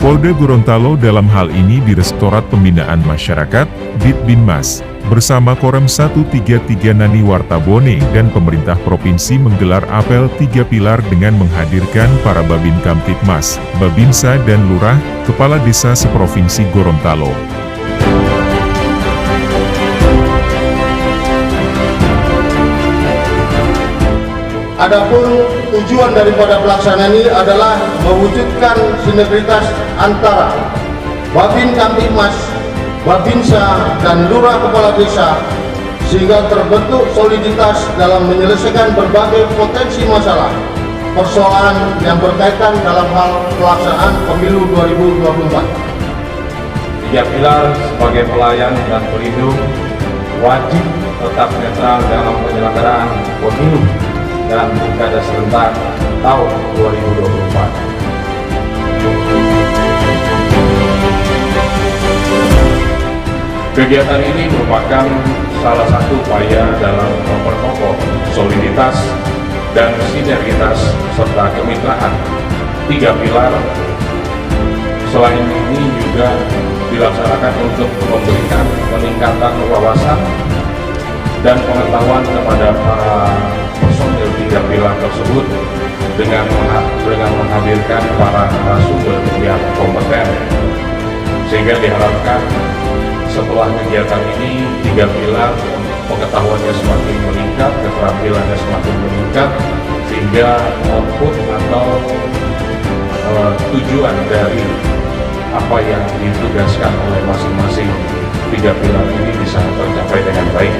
Polda Gorontalo dalam hal ini Direktorat Pembinaan Masyarakat, Ditbinmas, bersama Korem 133 Nani Wartabone dan pemerintah provinsi menggelar apel 3 pilar dengan menghadirkan para Babin Kamtibmas, Babinsa dan Lurah, Kepala Desa seprovinsi Gorontalo. Adapun tujuan daripada pelaksanaan ini adalah mewujudkan sinergitas antara Babin Kamtibmas, Babinsa, dan Lurah Kepala Desa sehingga terbentuk soliditas dalam menyelesaikan berbagai potensi masalah persoalan yang berkaitan dalam hal pelaksanaan pemilu 2024. 3 pilar sebagai pelayan dan pelindung wajib tetap netral dalam penyelenggaraan pemilu dan pilkada serentak tahun 2024. Kegiatan ini merupakan salah satu upaya dalam memperkokoh soliditas dan sinergitas serta kemitraan 3 pilar. Selain ini juga dilaksanakan untuk memberikan peningkatan wawasan dan pengetahuan kepada para personil 3 pilar tersebut dengan menghadirkan para narasumber yang kompeten, sehingga diharapkan setelah kegiatan ini 3 pilar pengetahuannya semakin meningkat, keterampilannya semakin meningkat, sehingga output atau tujuan dari apa yang ditugaskan oleh masing-masing 3 pilar ini bisa tercapai dengan baik.